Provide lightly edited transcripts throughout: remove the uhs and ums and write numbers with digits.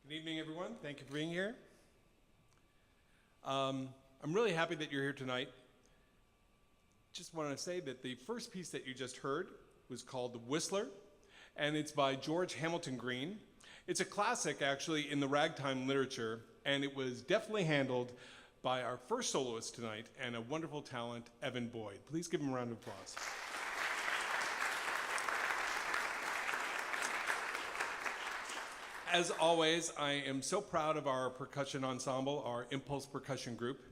Good evening, everyone. Thank you for being here. I'm really happy that you're here tonight. Just want to say that the first piece that you just heard was called The Whistler, and it's by George Hamilton Green. It's a classic, actually, in the ragtime literature, and it was deftly handled by our first soloist tonight and a wonderful talent, Evan Boyd. Please give him a round of applause. As always, I am so proud of our percussion ensemble, our Impulse Percussion Group.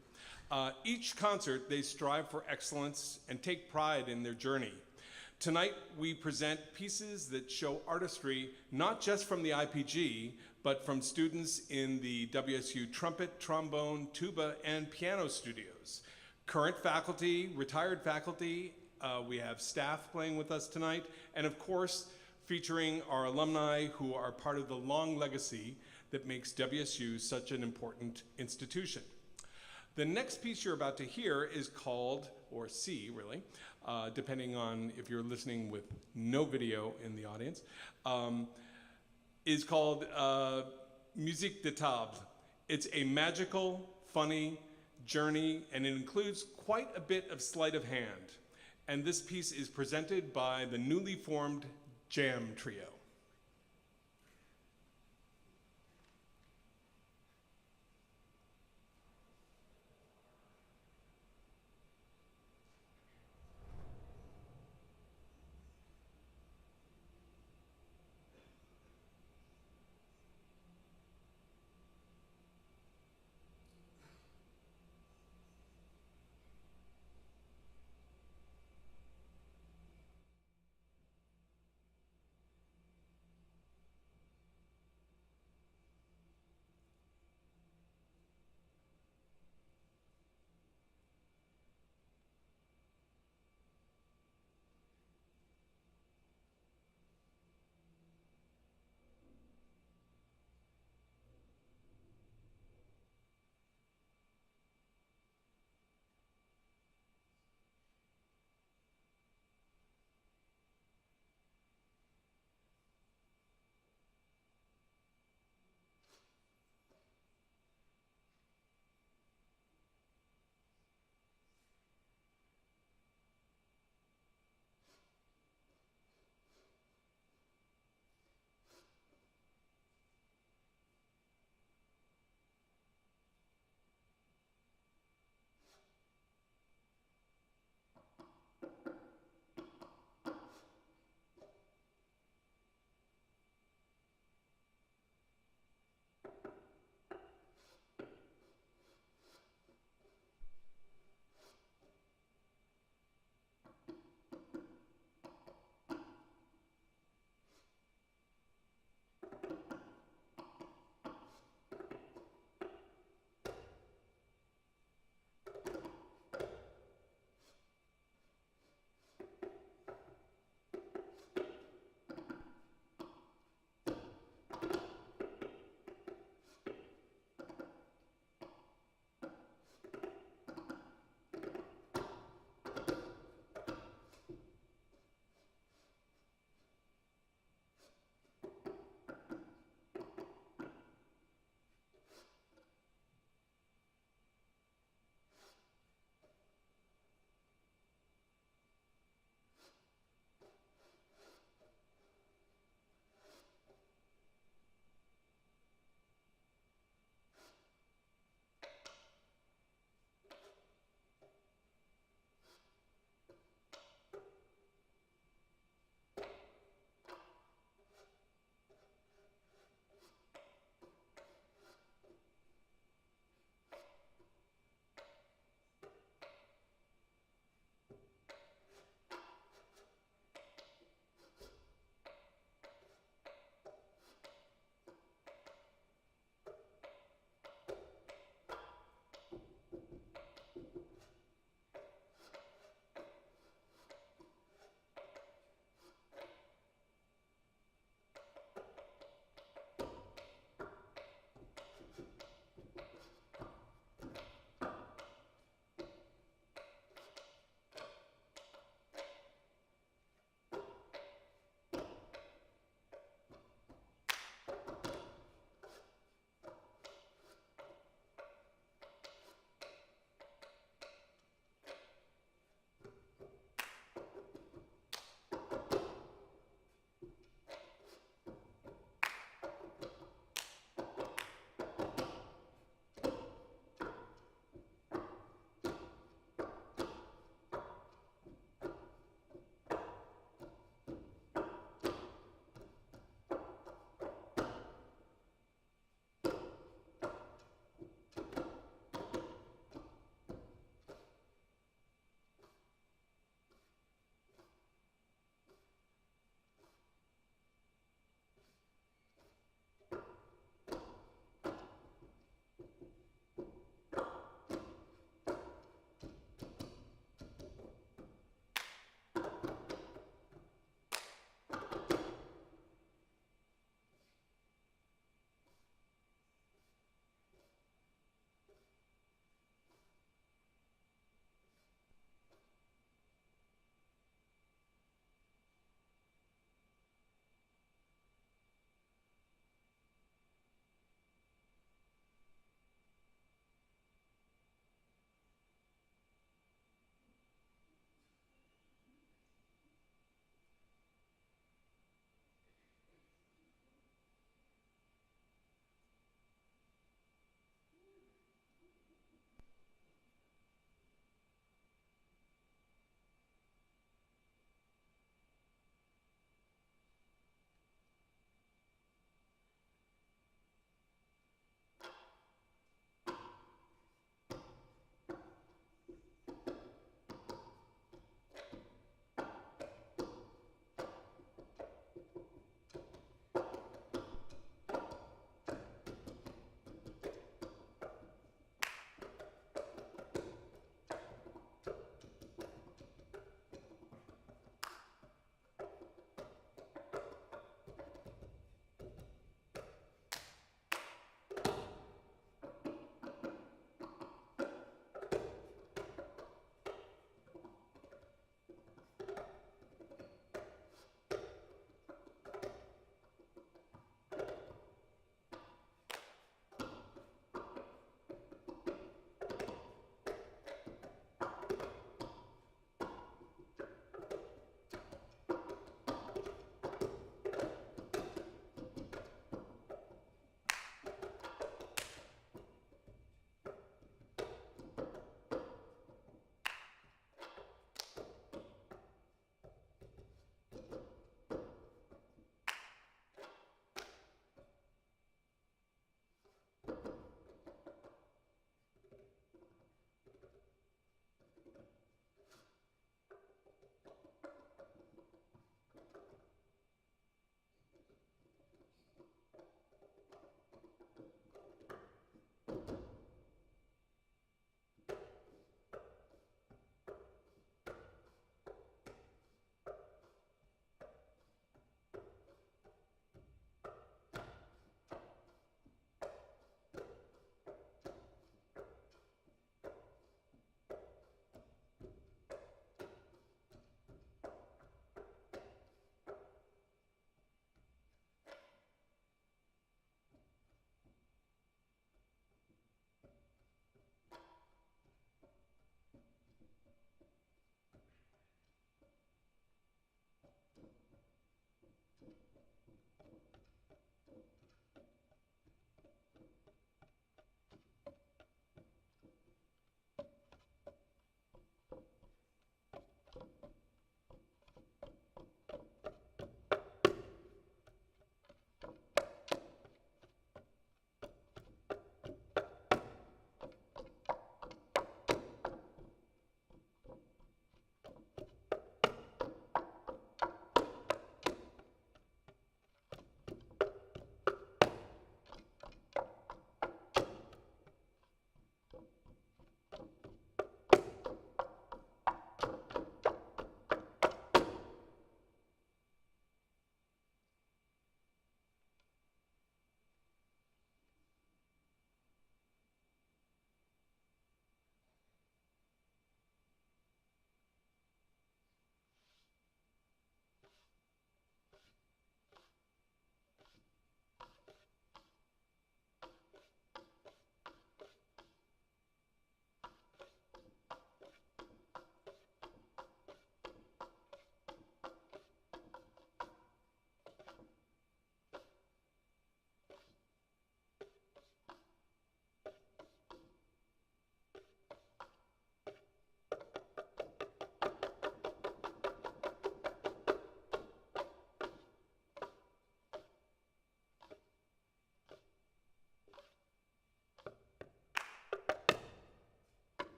Each concert, they strive for excellence and take pride in their journey. Tonight, we present pieces that show artistry, not just from the IPG, but from students in the WSU trumpet, trombone, tuba, and piano studios. Current faculty, retired faculty, we have staff playing with us tonight, and of course, featuring our alumni who are part of the long legacy that makes WSU such an important institution. The next piece you're about to hear is called, or see really, depending on if you're listening with no video in the audience, is called Musique de Table. It's a magical, funny journey, and it includes quite a bit of sleight of hand. And this piece is presented by the newly formed Jam Trio.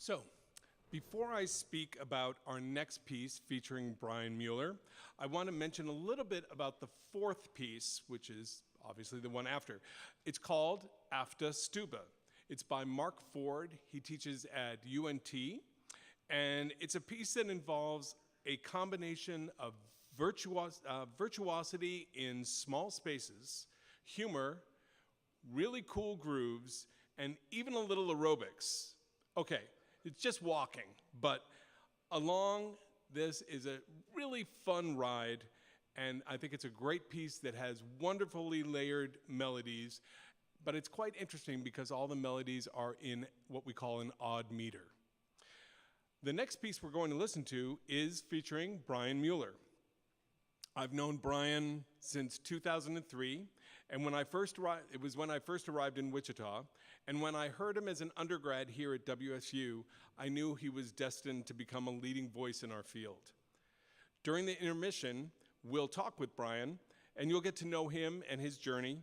So, before I speak about our next piece featuring Braeden Mueller, I want to mention a little bit about the fourth piece, which is obviously the one after. It's called Afta Stuba. It's by Mark Ford. He teaches at UNT, and it's a piece that involves a combination of virtuosity in small spaces, humor, really cool grooves, and even a little aerobics. Okay, it's just walking, but along this is a really fun ride, and I think it's a great piece that has wonderfully layered melodies, but it's quite interesting because all the melodies are in what we call an odd meter. The next piece we're going to listen to is featuring Braeden Mueller. I've known Braeden since 2003, and when I first arrived in Wichita, and when I heard him as an undergrad here at WSU, I knew he was destined to become a leading voice in our field. During the intermission, we'll talk with Braeden, and you'll get to know him and his journey.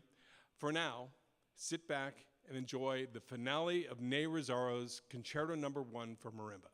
For now, sit back and enjoy the finale of Rossauro's Concerto No. 1 for Marimba.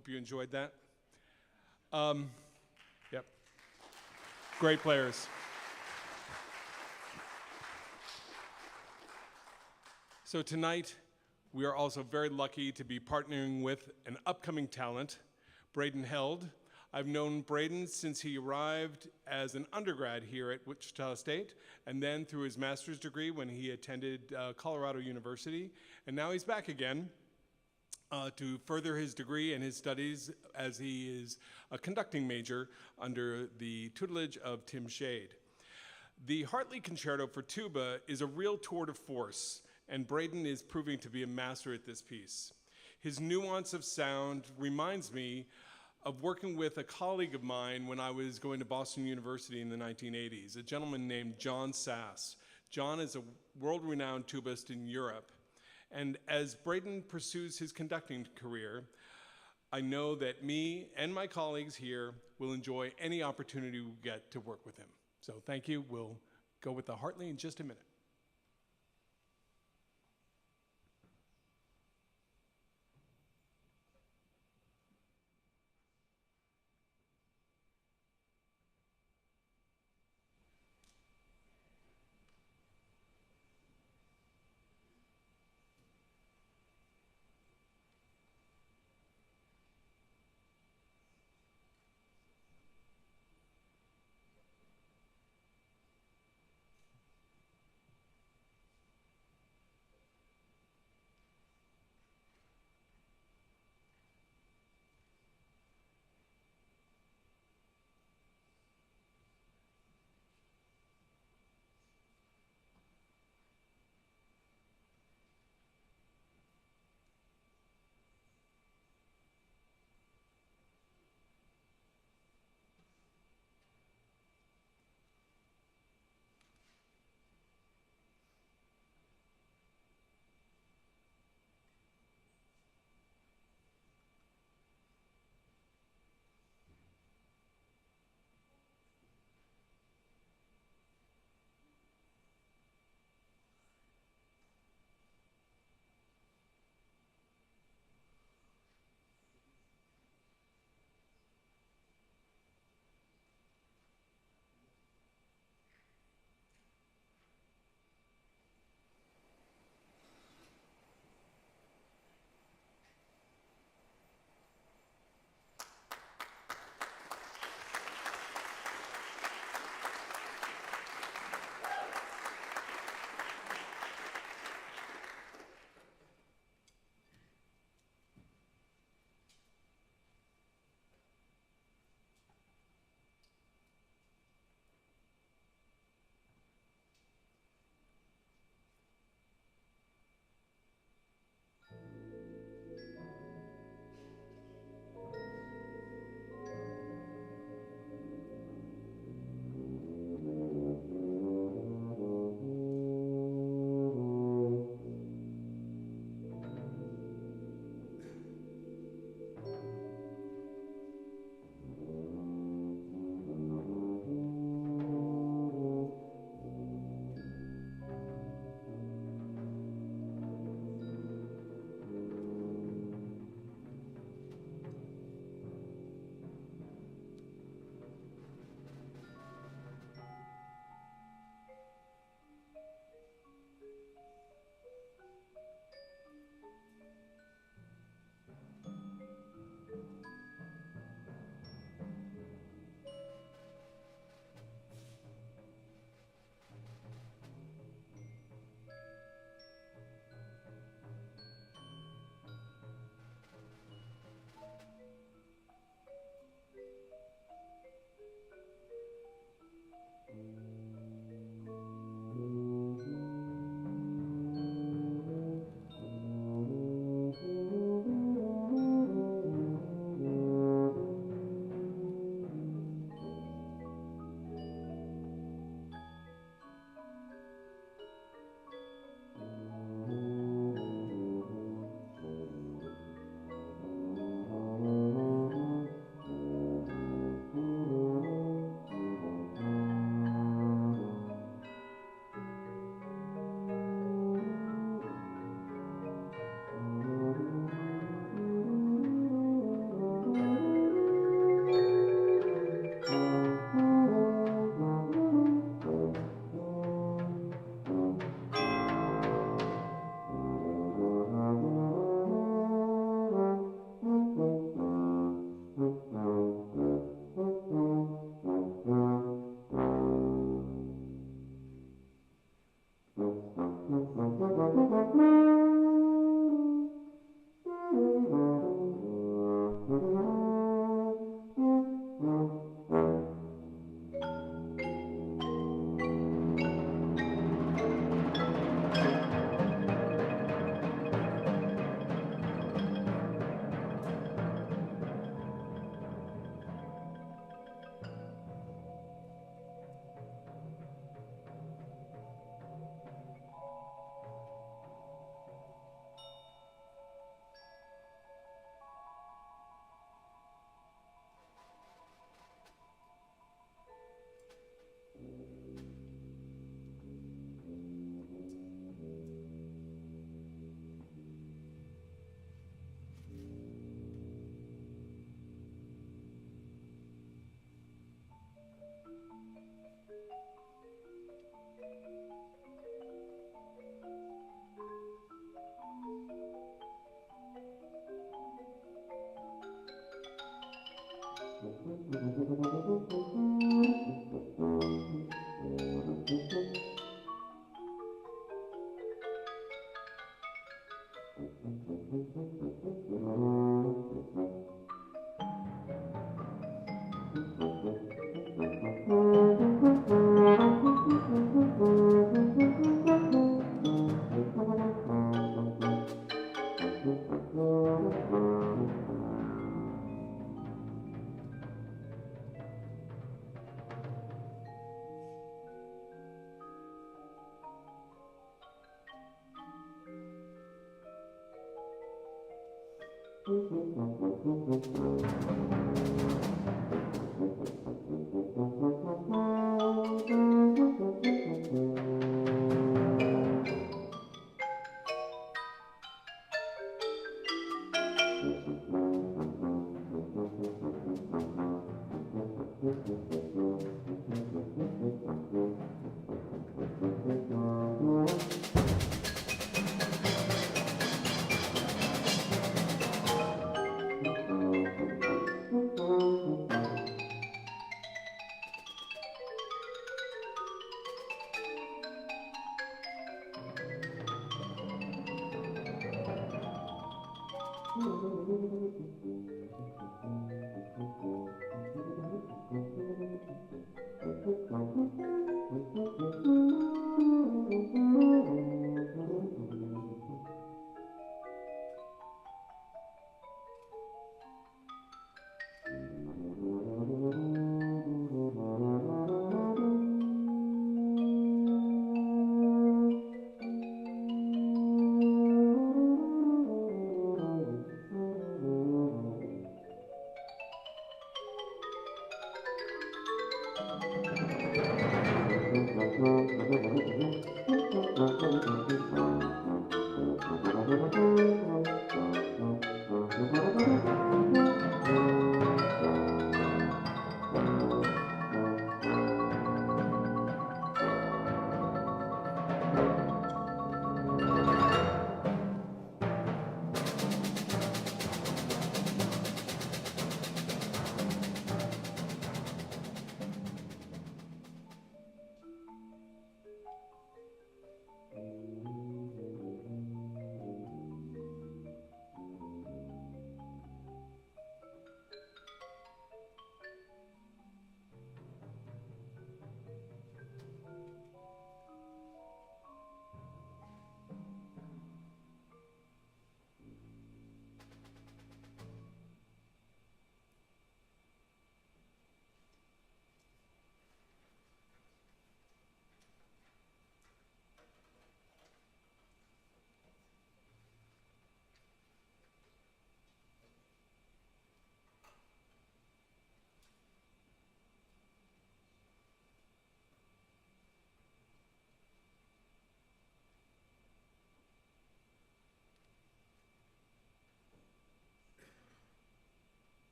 Hope you enjoyed that. Yep. Great players. So tonight, we are also very lucky to be partnering with an upcoming talent, Braeden Held. I've known Braeden since he arrived as an undergrad here at Wichita State, and then through his master's degree when he attended Colorado University. And now he's back again to further his degree and his studies as he is a conducting major under the tutelage of Tim Shade. The Hartley Concerto for tuba is a real tour de force, and Braeden is proving to be a master at this piece. His nuance of sound reminds me of working with a colleague of mine when I was going to Boston University in the 1980s, a gentleman named John Sass. John is a world-renowned tubist in Europe, and as Braeden pursues his conducting career, I know that me and my colleagues here will enjoy any opportunity we get to work with him. So thank you. We'll go with the Hartley in just a minute.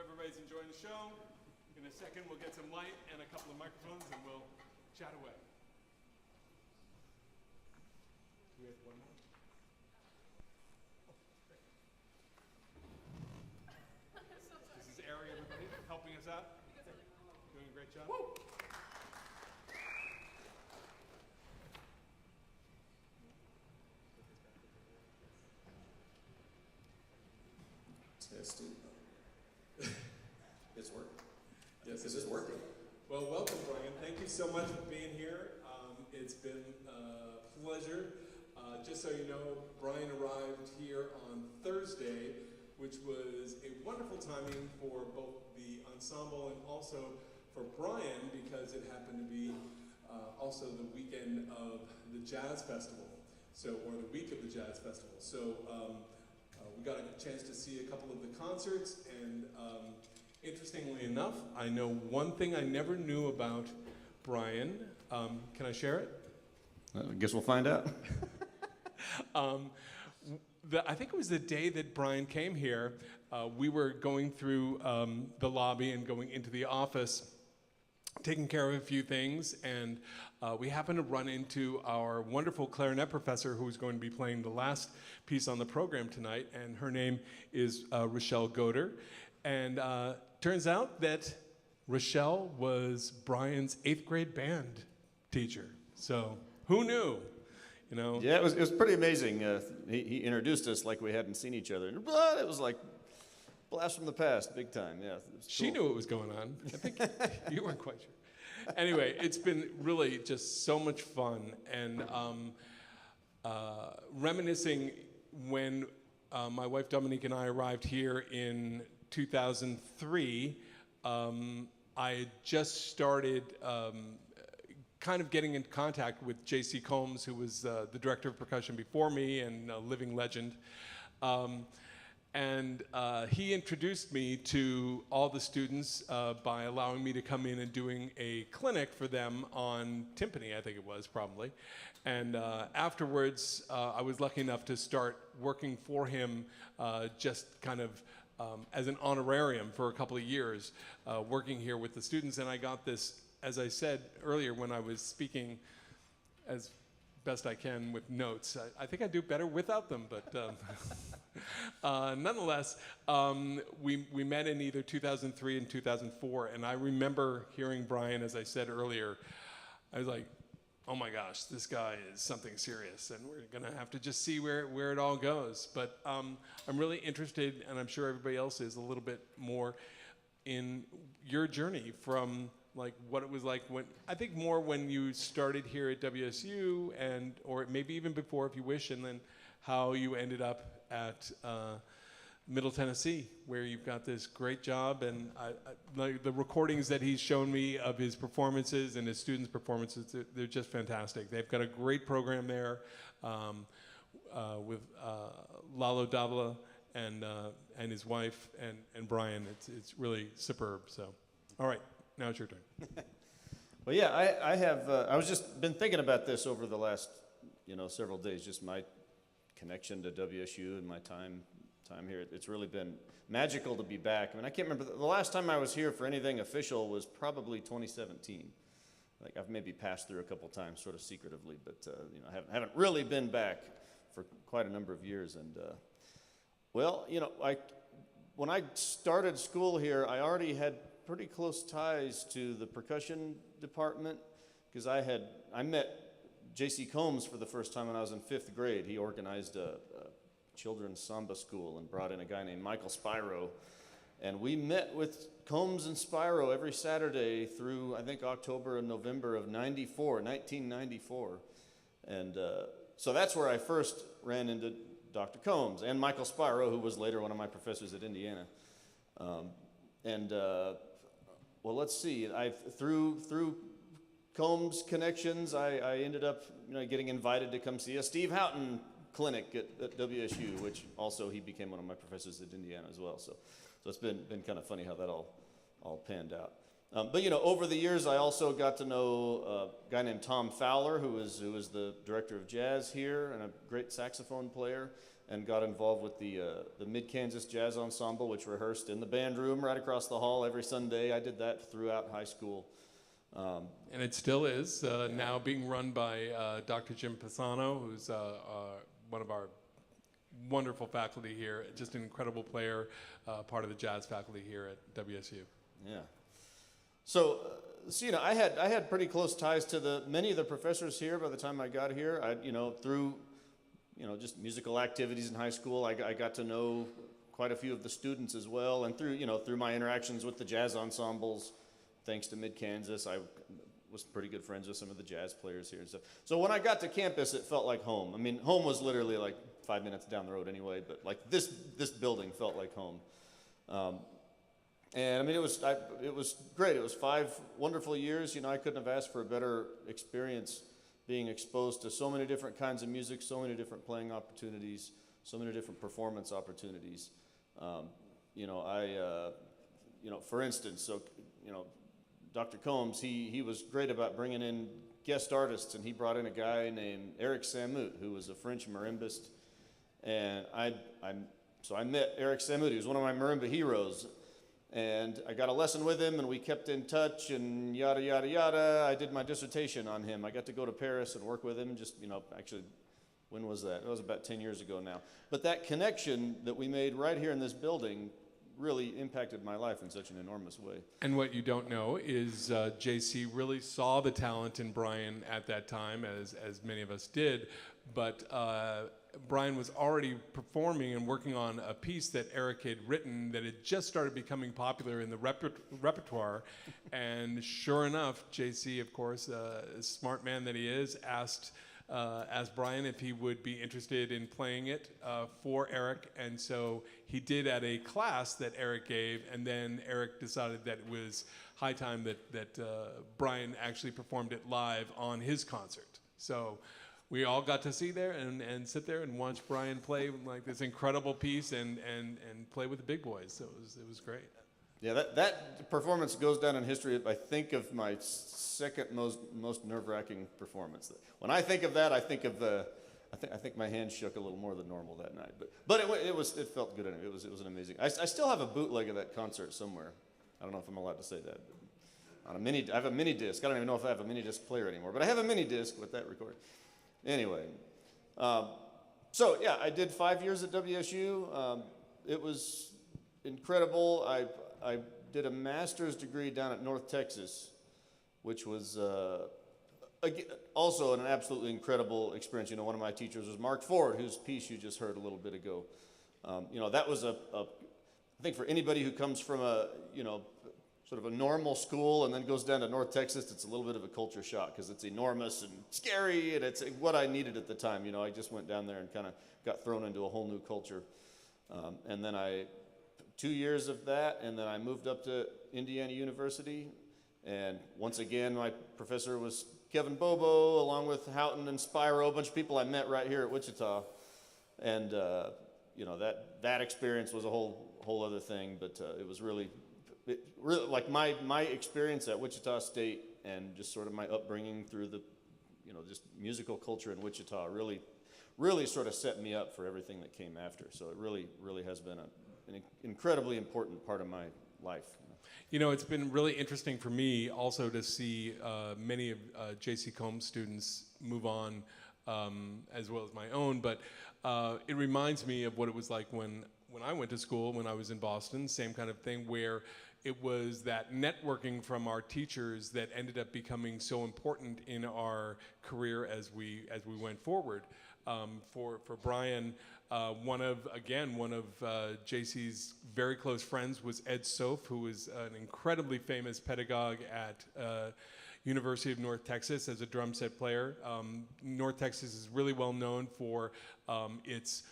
Everybody's enjoying the show. In a second, we'll get some light and a couple of microphones, and we'll chat away. We have one more. This is Ari, everybody, helping us out. Doing a great job. Woo! Testing. It's working. Yes, it is working. Well, welcome, Brian. Thank you so much for being here. It's been a pleasure. Just so you know, Brian arrived here on Thursday, which was a wonderful timing for both the ensemble and also for Brian, because it happened to be also the weekend of the Jazz Festival, or the week of the Jazz Festival. So we got a chance to see a couple of the concerts, and interestingly enough, I know one thing I never knew about Brian. Can I share it? I guess we'll find out. I think it was the day that Brian came here. We were going through the lobby and going into the office, taking care of a few things, and we happened to run into our wonderful clarinet professor who was going to be playing the last piece on the program tonight, and her name is Rachelle Goter. And turns out that Rachelle was Brian's 8th grade band teacher. So who knew? You know? Yeah, it was pretty amazing. He introduced us like we hadn't seen each other. And it was like blast from the past, big time. Yeah, it was She cool. knew what was going on. I think you weren't quite sure. Anyway, it's been really just so much fun. And reminiscing when my wife Dominique and I arrived here in 2003, I had just started kind of getting in contact with J.C. Combs, who was the director of percussion before me and a living legend. And he introduced me to all the students by allowing me to come in and doing a clinic for them on timpani, I think it was probably. And afterwards, I was lucky enough to start working for him just kind of as an honorarium for a couple of years, working here with the students. And I got this, as I said earlier when I was speaking as best I can with notes. I think I do better without them, but nonetheless, we met in either 2003 and 2004, and I remember hearing Brian, as I said earlier, I was like, oh my gosh, this guy is something serious, and we're gonna have to just see where it all goes. But I'm really interested, and I'm sure everybody else is, a little bit more in your journey from like what it was like when, I think more when you started here at WSU, and or maybe even before if you wish, and then how you ended up at Middle Tennessee, where you've got this great job. And like the recordings that he's shown me of his performances and his students' performances, they're just fantastic. They've got a great program there with Lalo Dávilas and his wife and Brian. It's really superb. So, all right, now it's your turn. Well, yeah, I have. I was just been thinking about this over the last, several days. Just my connection to WSU and my time here. It's really been magical to be back. I mean, I can't remember the last time I was here for anything official was probably 2017. Like I've maybe passed through a couple times, sort of secretively, but I haven't really been back for quite a number of years. And when I started school here, I already had pretty close ties to the percussion department because I met J.C. Combs for the first time when I was in 5th grade. He organized a children's samba school and brought in a guy named Michael Spiro. And we met with Combs and Spiro every Saturday through, I think, October and November of 1994. And so that's where I first ran into Dr. Combs and Michael Spiro, who was later one of my professors at Indiana. Well, let's see. Through Combs connections, I ended up getting invited to come see a Steve Houghton clinic at WSU, which also he became one of my professors at Indiana as well. So it's been kind of funny how that all panned out. But over the years, I also got to know a guy named Tom Fowler, who was the director of jazz here and a great saxophone player, and got involved with the Mid-Kansas Jazz Ensemble, which rehearsed in the band room right across the hall every Sunday. I did that throughout high school. And it still is now being run by Dr. Jim Pisano, who's one of our wonderful faculty here, just an incredible player, part of the jazz faculty here at WSU. Yeah. So, I had pretty close ties to many of the professors here by the time I got here. Through just musical activities in high school, I got to know quite a few of the students as well, and through my interactions with the jazz ensembles. Thanks to Mid-Kansas, I was pretty good friends with some of the jazz players here and stuff. So when I got to campus, it felt like home. I mean, home was literally like 5 minutes down the road anyway, but like this building felt like home. And I mean, it was great. It was 5 wonderful years. I couldn't have asked for a better experience being exposed to so many different kinds of music, so many different playing opportunities, so many different performance opportunities. For instance, Dr. Combs, he was great about bringing in guest artists, and he brought in a guy named Eric Samut, who was a French marimbist. And so I met Eric Samut. He was one of my marimba heroes. And I got a lesson with him, and we kept in touch, and yada, yada, yada. I did my dissertation on him. I got to go to Paris and work with him, actually, when was that? It was about 10 years ago now. But that connection that we made right here in this building, really impacted my life in such an enormous way. And what you don't know is JC really saw the talent in Brian at that time, as many of us did, but Brian was already performing and working on a piece that Eric had written that had just started becoming popular in the repertoire. And sure enough, JC, of course, smart man that he is, asked Brian if he would be interested in playing it for Eric, and so he did at a class that Eric gave, and then Eric decided that it was high time that Brian actually performed it live on his concert. So we all got to see there and sit there and watch Brian play like this incredible piece and play with the big boys. So it was great. Yeah, that performance goes down in history. I think of my second most nerve-wracking performance. When I think of that, I think of I think my hands shook a little more than normal that night. But it felt good anyway. It was an amazing. I still have a bootleg of that concert somewhere. I don't know if I'm allowed to say that. But I have a mini disc. I don't even know if I have a mini disc player anymore. But I have a mini disc with that recording. Anyway, so yeah, I did 5 years at WSU. It was incredible. I did a master's degree down at North Texas, which was also an absolutely incredible experience. You know, one of my teachers was Mark Ford, whose piece you just heard a little bit ago. You know, that was I think for anybody who comes from a, you know, sort of a normal school and then goes down to North Texas, it's a little bit of a culture shock because it's enormous and scary, and it's what I needed at the time. You know, I just went down there and kind of got thrown into a whole new culture. And then 2 years of that, and then I moved up to Indiana University, and once again, my professor was Kevin Bobo, along with Houghton and Spyro, a bunch of people I met right here at Wichita, and you know, that experience was a whole other thing, but it was really like my experience at Wichita State and just sort of my upbringing through the, you know, just musical culture in Wichita really sort of set me up for everything that came after. So it really has been an incredibly important part of my life. You know, it's been really interesting for me also to see many of J.C. Combs' students move on, as well as my own, but it reminds me of what it was like when I went to school, when I was in Boston, same kind of thing, where it was that networking from our teachers that ended up becoming so important in our career as we went forward. For Brian, one of JC's very close friends was Ed Soph, who was an incredibly famous pedagogue at University of North Texas as a drum set player. North Texas is really well known for its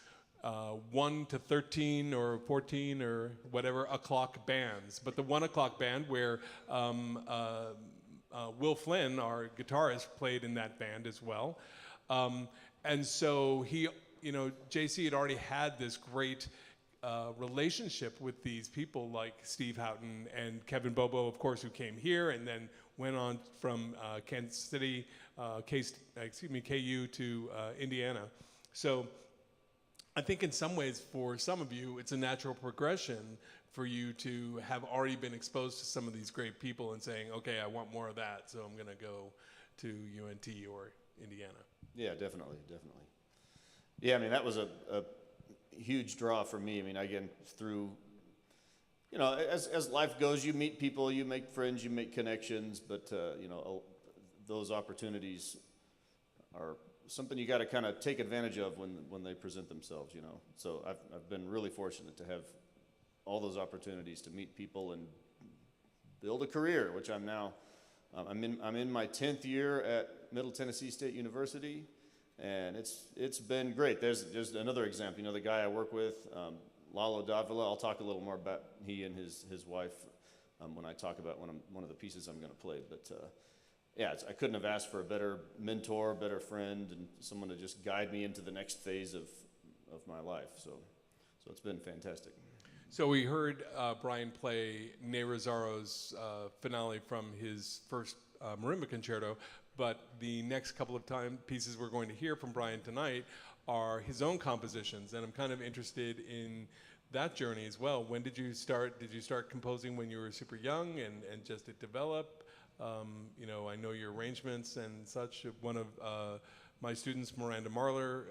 1 to 13 or 14 or whatever o'clock bands. But the 1 o'clock band where Will Flynn, our guitarist, played in that band as well. And so he, you know, JC had already had this great relationship with these people like Steve Houghton and Kevin Bobo, of course, who came here and then went on from Kansas City, KU to Indiana. So I think in some ways, for some of you, it's a natural progression for you to have already been exposed to some of these great people and saying, okay, I want more of that, so I'm going to go to UNT or Indiana. Yeah, definitely. Yeah, I mean, that was a huge draw for me. I mean, again, through, you know, as life goes, you meet people, you make friends, you make connections, but, you know, those opportunities are something you got to kind of take advantage of when they present themselves, you know. So I've been really fortunate to have all those opportunities to meet people and build a career, which I'm now. I'm in my 10th year at Middle Tennessee State University, and it's been great. There's just another example. You know, the guy I work with, Lalo Dávilas. I'll talk a little more about he and his wife when I talk about one of the pieces I'm going to play. But yeah, I couldn't have asked for a better mentor, better friend, and someone to just guide me into the next phase of my life. So it's been fantastic. So we heard Brian play Ne Rosauro's finale from his first marimba concerto, but the next couple of pieces we're going to hear from Brian tonight are his own compositions, and I'm kind of interested in that journey as well. When did you start? Did you start composing when you were super young and just it develop? You know, I know your arrangements and such. One of my students, Miranda Marler,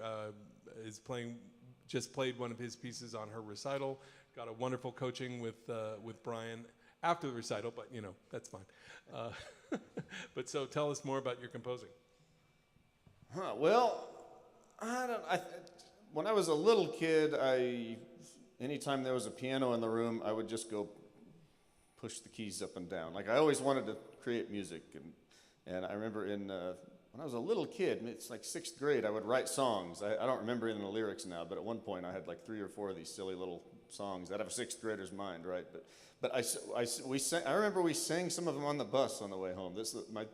just played one of his pieces on her recital. got a wonderful coaching with Brian after the recital, but you know, that's fine. But so tell us more about your composing. Well, when I was a little kid, anytime there was a piano in the room, I would just go push the keys up and down. Like I always wanted to create music, and I remember when I was a little kid, it's like 6th grade, I would write songs. I don't remember any of the lyrics now, but at one point I had like 3 or 4 of these silly little songs out of a 6th grader's mind, right? But I remember we sang some of them on the bus on the way home. My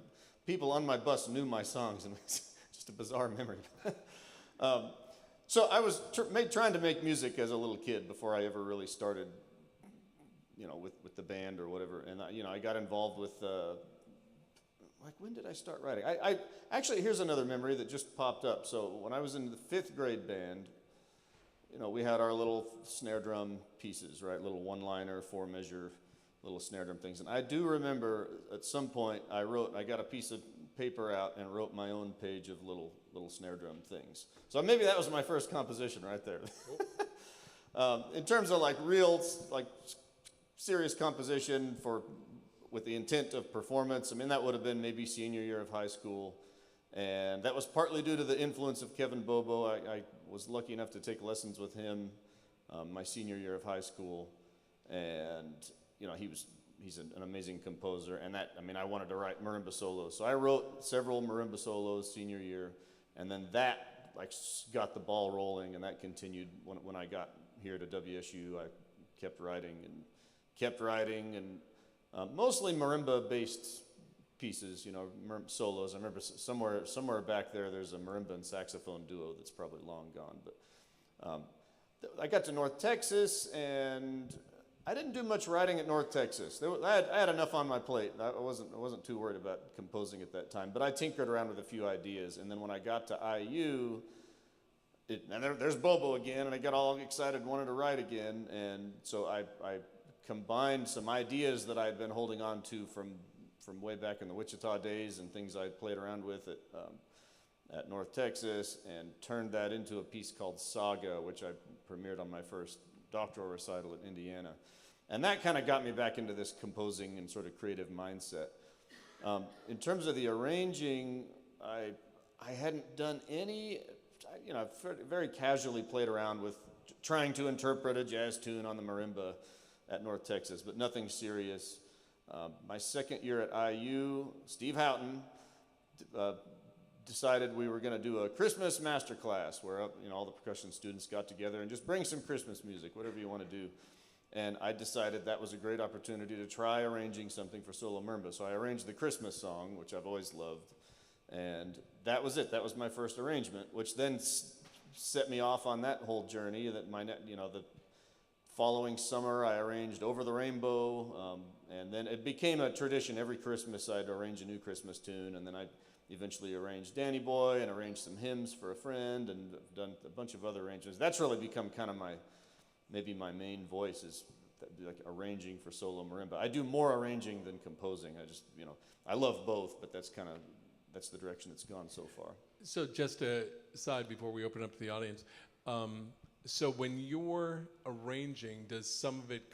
people on my bus knew my songs, and it's just a bizarre memory. So I was trying to make music as a little kid before I ever really started, you know, with the band or whatever. And I got involved with. Like, when did I start writing? I actually, here's another memory that just popped up. So when I was in the 5th grade band, you know, we had our little snare drum pieces, right? Little one-liner, 4-measure, little snare drum things. And I do remember at some point I got a piece of paper out and wrote my own page of little snare drum things. So maybe that was my first composition right there. In terms of like real, like serious composition with the intent of performance, I mean, that would have been maybe senior year of high school. And that was partly due to the influence of Kevin Bobo. I was lucky enough to take lessons with him my senior year of high school. And, you know, he's an amazing composer. And I wanted to write marimba solos. So I wrote several marimba solos senior year. And then that, like, got the ball rolling. And that continued when I got here to WSU. I kept writing. And mostly marimba-based pieces, you know, solos. I remember somewhere back there's a marimba and saxophone duo that's probably long gone. But I got to North Texas, and I didn't do much writing at North Texas. I had enough on my plate. I wasn't too worried about composing at that time. But I tinkered around with a few ideas, and then when I got to IU, there's Bobo again, and I got all excited and wanted to write again, and so I combined some ideas that I had been holding on to from way back in the Wichita days and things I'd played around with at North Texas, and turned that into a piece called Saga, which I premiered on my first doctoral recital at Indiana. And that kind of got me back into this composing and sort of creative mindset. In terms of the arranging, I hadn't done any, you know, I've very casually played around with trying to interpret a jazz tune on the marimba at North Texas, but nothing serious. My second year at IU, Steve Houghton decided we were going to do a Christmas master class where all the percussion students got together and just bring some Christmas music, whatever you want to do. And I decided that was a great opportunity to try arranging something for solo marimba. So I arranged the Christmas song, which I've always loved, and that was it. That was my first arrangement, which then set me off on that whole journey. That the following summer, I arranged Over the Rainbow, and then it became a tradition. Every Christmas, I'd arrange a new Christmas tune, and then I eventually arranged Danny Boy and arranged some hymns for a friend, and done a bunch of other arrangements. That's really become kind of maybe my main voice is like arranging for solo marimba. I do more arranging than composing. I love both, but that's the direction it's gone so far. So just a side before we open up to the audience. So when you're arranging, does some of it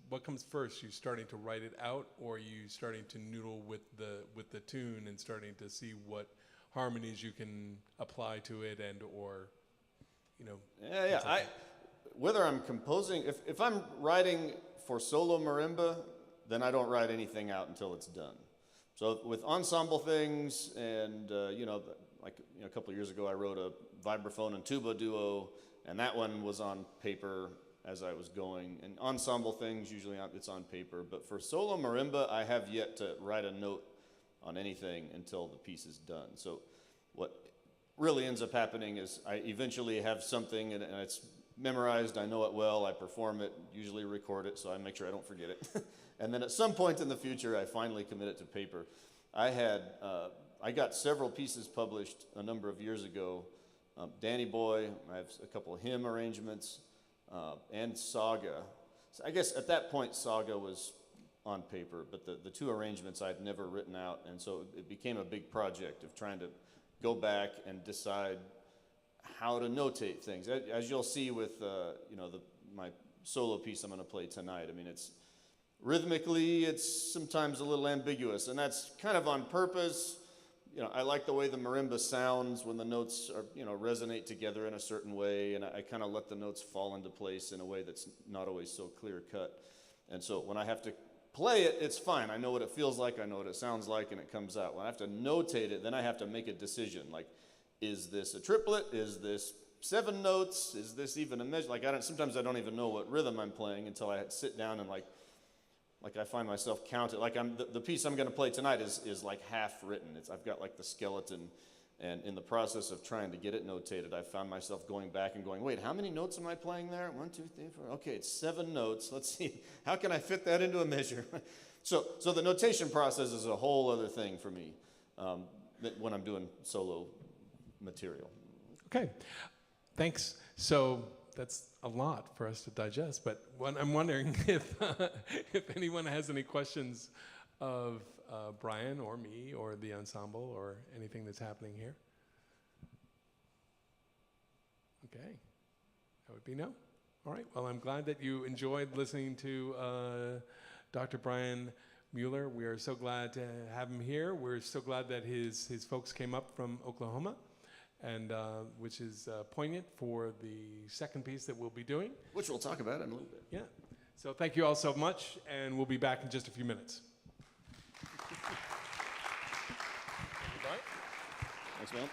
what comes first? You starting to write it out, or are you starting to noodle with the tune and starting to see what harmonies you can apply to it Yeah. Whether I'm composing, if I'm writing for solo marimba, then I don't write anything out until it's done. So with ensemble things, and a couple of years ago, I wrote a vibraphone and tuba duo, and that one was on paper as I was going. And ensemble things, usually it's on paper. But for solo marimba, I have yet to write a note on anything until the piece is done. So what really ends up happening is I eventually have something, and it's memorized, I know it well, I perform it, usually record it, so I make sure I don't forget it. And then at some point in the future, I finally commit it to paper. I got several pieces published a number of years ago. Danny Boy, I have a couple of hymn arrangements, and Saga. So I guess at that point, Saga was on paper, but the two arrangements I'd never written out, and so it became a big project of trying to go back and decide how to notate things. As you'll see with my solo piece I'm going to play tonight. I mean, it's rhythmically, it's sometimes a little ambiguous, and that's kind of on purpose. You know, I like the way the marimba sounds when the notes are, you know, resonate together in a certain way, and I kind of let the notes fall into place in a way that's not always so clear cut. And so when I have to play it, it's fine. I know what it feels like, I know what it sounds like, and it comes out. When I have to notate it, then I have to make a decision. Like, is this a triplet? Is this 7 notes? Is this even a measure? Like, sometimes I don't even know what rhythm I'm playing until I sit down and like I find myself counting. Like the piece I'm going to play tonight is like half written. I've got like the skeleton, and in the process of trying to get it notated, I found myself going back and going, wait, how many notes am I playing there? 1, 2, 3, 4. Okay, it's 7 notes. Let's see, how can I fit that into a measure? So the notation process is a whole other thing for me when I'm doing solo material. Okay, thanks. So that's a lot for us to digest, but I'm wondering if anyone has any questions of Brian or me or the ensemble or anything that's happening here. Okay, that would be no. All right, well, I'm glad that you enjoyed listening to Dr. Brian Mueller. We are so glad to have him here. We're so glad that his folks came up from Oklahoma, and which is poignant for the second piece that we'll be doing. Which we'll talk about in a little bit. Yeah. So thank you all so much, and we'll be back in just a few minutes. Thanks, man.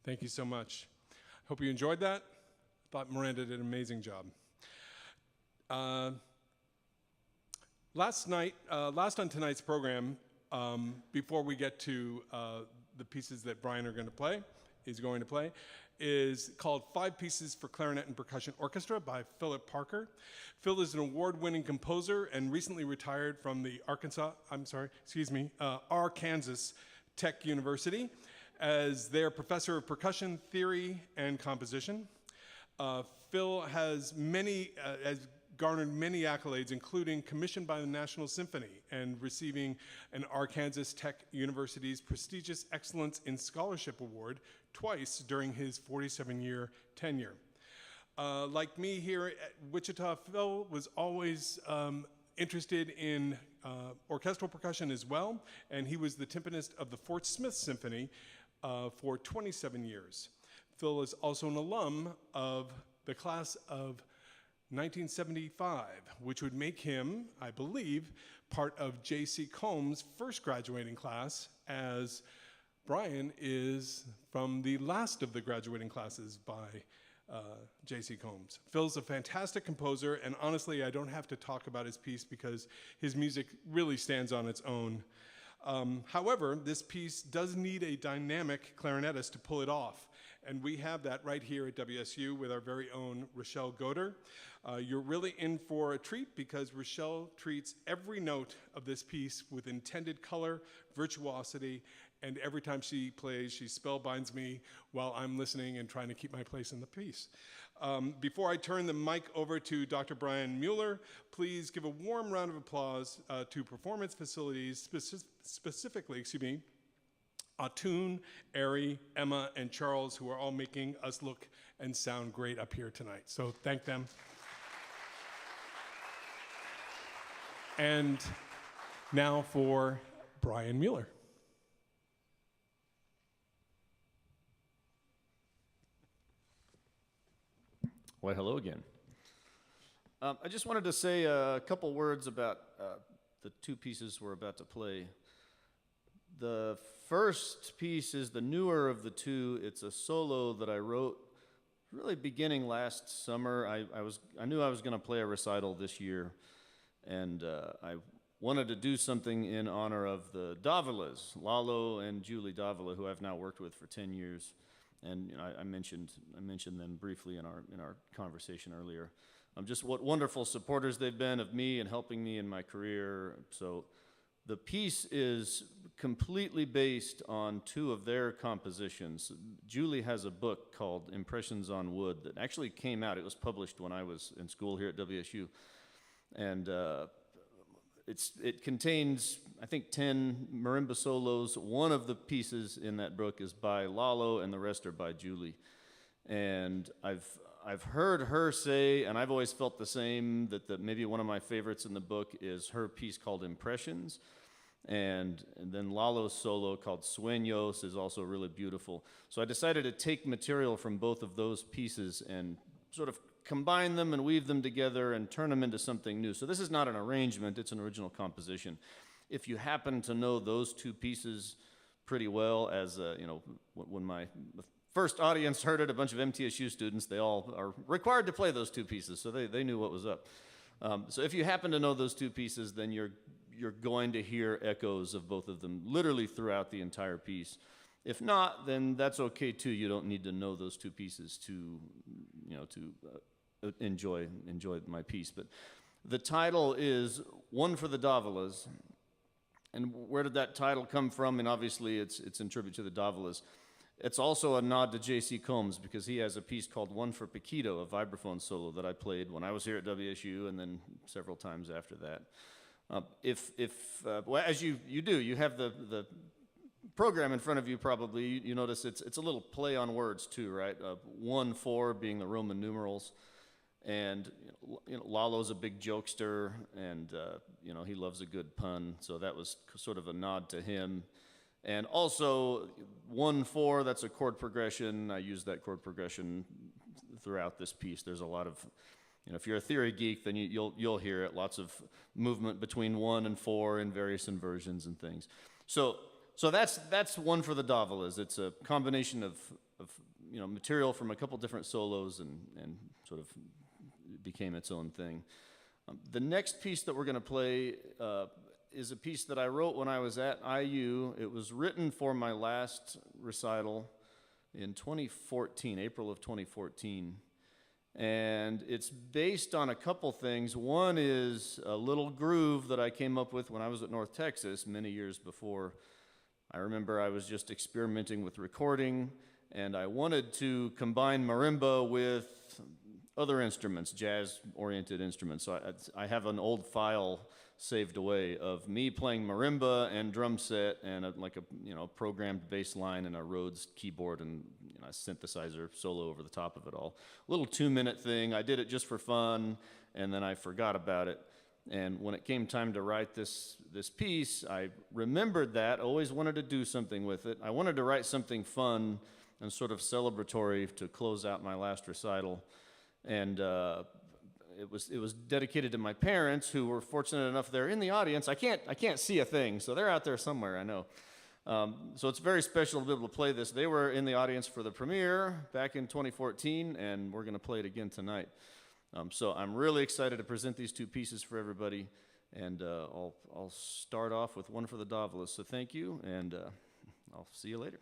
Thank you so much. Hope you enjoyed that. Thought Miranda did an amazing job. Last on tonight's program, before we get to the pieces that Brian is going to play, is called 5 Pieces for Clarinet and Percussion Orchestra by Philip Parker. Phil is an award-winning composer and recently retired from the Arkansas Tech University as their professor of percussion theory and composition. Phil has garnered many accolades, including commissioned by the National Symphony and receiving an Arkansas Tech University's prestigious Excellence in Scholarship Award twice during his 47-year tenure. Like me here at Wichita, Phil was always interested in orchestral percussion as well, and he was the timpanist of the Fort Smith Symphony for 27 years. Phil is also an alum of the class of 1975, which would make him, I believe, part of J.C. Combs' first graduating class, as Brian is from the last of the graduating classes by J.C. Combs. Phil's a fantastic composer, and honestly, I don't have to talk about his piece because his music really stands on its own. However, this piece does need a dynamic clarinetist to pull it off, and we have that right here at WSU with our very own Rachelle Goter. You're really in for a treat because Rachelle treats every note of this piece with intended color, virtuosity, and every time she plays, she spellbinds me while I'm listening and trying to keep my place in the piece. Before I turn the mic over to Dr. Brian Mueller, please give a warm round of applause to Performance Facilities, specifically, Atun, Ari, Emma, and Charles, who are all making us look and sound great up here tonight. So thank them. And now for Brian Mueller. Well, hello again. I just wanted to say a couple words about the 2 pieces we're about to play. The first piece is the newer of the 2. It's a solo that I wrote really beginning last summer. I knew I was going to play a recital this year, and I wanted to do something in honor of the Dávilas, Lalo and Julie Dávila, who I've now worked with for 10 years. And I mentioned them briefly in our conversation earlier. Just what wonderful supporters they've been of me and helping me in my career. So the piece is completely based on 2 of their compositions. Julie has a book called Impressions on Wood that actually came out. It was published when I was in school here at WSU. And it contains, I think, 10 marimba solos. One of the pieces in that book is by Lalo, and the rest are by Julie. And I've heard her say, and I've always felt the same, that maybe one of my favorites in the book is her piece called Impressions. And then Lalo's solo called Sueños is also really beautiful. So I decided to take material from both of those pieces and sort of combine them and weave them together and turn them into something new. So this is not an arrangement, it's an original composition. If you happen to know those 2 pieces pretty well, as when my first audience heard it, a bunch of MTSU students, they all are required to play those 2 pieces, so they knew what was up. So if you happen to know those 2 pieces, then you're going to hear echoes of both of them literally throughout the entire piece. If not, then that's okay too. You don't need to know those 2 pieces to enjoy my piece. But the title is One for the Dávilas. And where did that title come from? And obviously it's in tribute to the Dávilas. It's also a nod to J.C. Combs because he has a piece called One for Paquito, a vibraphone solo that I played when I was here at WSU and then several times after that. As you do, you have the program in front of you probably. You notice it's a little play on words too, right? 1-4 being the Roman numerals. And Lalo's a big jokester, and he loves a good pun, so that was sort of a nod to him. And also 1-4, that's a chord progression. I use that chord progression throughout this piece. There's a lot of, if you're a theory geek, then you'll hear it. Lots of movement between 1 and 4 in various inversions and things. So So that's one for the Dávilas. It's a combination of material from a couple different solos and sort of became its own thing. The next piece that we're going to play is a piece that I wrote when I was at IU. It was written for my last recital in 2014, April of 2014. And it's based on a couple things. One is a little groove that I came up with when I was at North Texas many years before. I remember I was just experimenting with recording, and I wanted to combine marimba with other instruments, jazz-oriented instruments. So I have an old file saved away of me playing marimba and drum set and a programmed bass line and a Rhodes keyboard and a synthesizer solo over the top of it all. A little 2-minute thing. I did it just for fun, and then I forgot about it. And when it came time to write this piece, I remembered that, always wanted to do something with it. I wanted to write something fun and sort of celebratory to close out my last recital. And it was dedicated to my parents, who were fortunate enough they're in the audience. I can't see a thing, so they're out there somewhere, I know. So it's very special to be able to play this. They were in the audience for the premiere back in 2014, and we're going to play it again tonight. So I'm really excited to present these two pieces for everybody, and I'll start off with one for the Dávilas. So thank you, and I'll see you later.